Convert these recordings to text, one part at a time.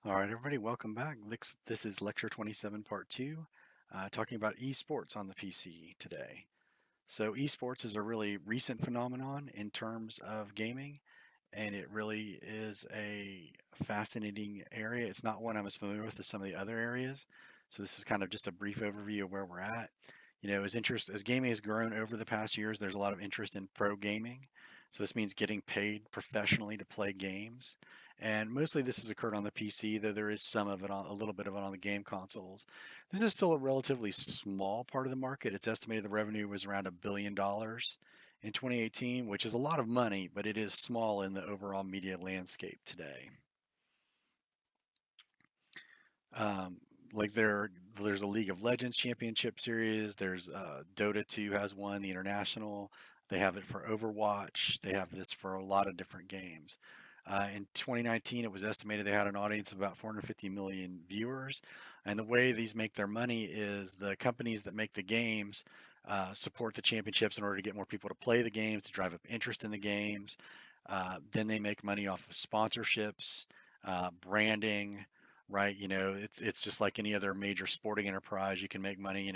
All right, everybody, welcome back. This is Lecture 27, Part 2, talking about esports on the PC today. So, esports is a really recent phenomenon in terms of gaming, and it really is a fascinating area. It's not one I'm as familiar with as some of the other areas. So, this is kind of just a brief overview of where we're at. As gaming has grown over the past years, there's a lot of interest in pro gaming. So this means getting paid professionally to play games. And mostly this has occurred on the PC, though there is some of it on a little bit of it on the game consoles. This is still a relatively small part of the market. It's estimated the revenue was around $1 billion in 2018, which is a lot of money, but it is small in the overall media landscape today. Um, there's a League of Legends Championship Series. There's Dota 2 has one, the international. They have it for Overwatch. They have this for a lot of different games. In 2019, it was estimated they had an audience of about 450 million viewers. And the way these make their money is the companies that make the games support the championships in order to get more people to play the games, to drive up interest in the games. Then they make money off of sponsorships, branding, right? It's just like any other major sporting enterprise. You can make money.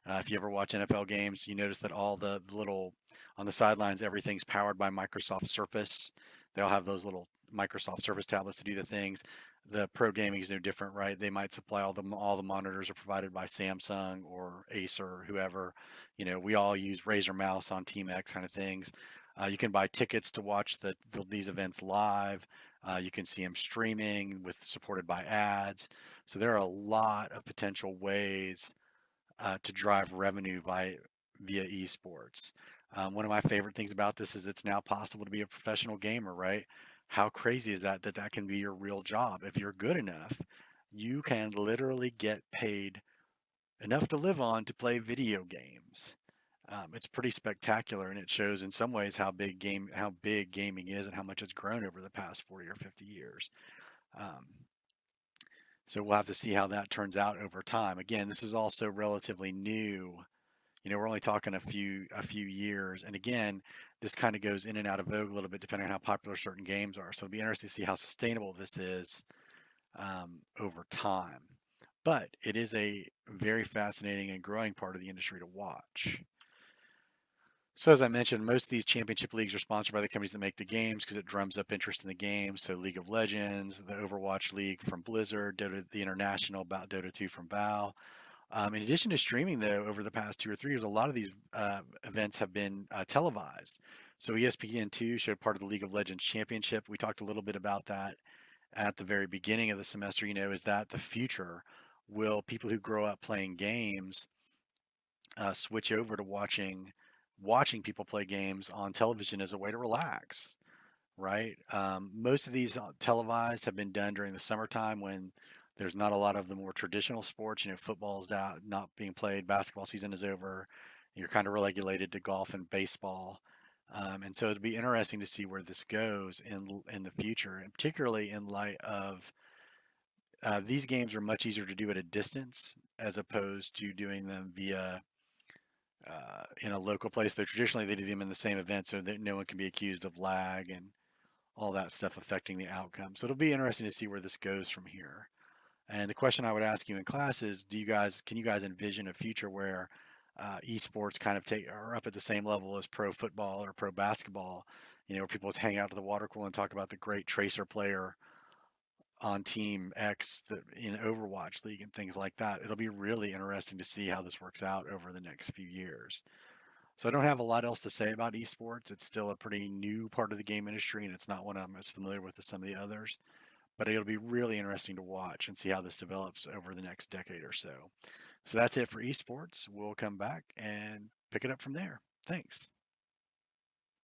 If you ever watch NFL games, you notice that all the little on the sidelines, everything's powered by Microsoft Surface. They all have those little Microsoft Surface tablets to do the things. The pro gaming is no different, right? They might supply all the monitors are provided by Samsung or Acer or whoever. We all use Razer mouse on Team X kind of things. You can buy tickets to watch these events live. You can see them streaming with supported by ads. So there are a lot of potential ways to drive revenue via esports. One of my favorite things about this is it's now possible to be a professional gamer, right? How crazy is that can be your real job? If you're good enough, you can literally get paid enough to live on to play video games. It's pretty spectacular, and it shows in some ways how big gaming is and how much it's grown over the past 40 or 50 years. Um, so we'll have to see how that turns out over time. Again, this is also relatively new. We're only talking a few years, and again, this kind of goes in and out of vogue a little bit depending on how popular certain games are. So it'll be interesting to see how sustainable this is over time. But it is a very fascinating and growing part of the industry to watch. So as I mentioned, most of these championship leagues are sponsored by the companies that make the games because it drums up interest in the game. So League of Legends, the Overwatch League from Blizzard, Dota, the International, about Dota 2 from Valve. In addition to streaming, though, over the past 2 or 3 years, a lot of these events have been televised. So ESPN2 showed part of the League of Legends Championship. We talked a little bit about that at the very beginning of the semester. Is that the future? Will people who grow up playing games switch over to watching people play games on television as a way to relax, right? Most of these televised have been done during the summertime when there's not a lot of the more traditional sports. Football's out, not being played, basketball season is over. You're kind of regulated to golf and baseball. And so it'd be interesting to see where this goes in the future, and particularly in light of these games are much easier to do at a distance as opposed to doing them via in a local place. Though traditionally they do them in the same event, so that no one can be accused of lag and all that stuff affecting the outcome. So it'll be interesting to see where this goes from here. And the question I would ask you in class is, can you guys envision a future where esports kind of are up at the same level as pro football or pro basketball? Where people hang out at the water cooler and talk about the great tracer player on Team X in Overwatch League and things like that. It'll be really interesting to see how this works out over the next few years. So I don't have a lot else to say about esports. It's still a pretty new part of the game industry, and it's not one I'm as familiar with as some of the others. But it'll be really interesting to watch and see how this develops over the next decade or so. So that's it for esports. We'll come back and pick it up from there. Thanks.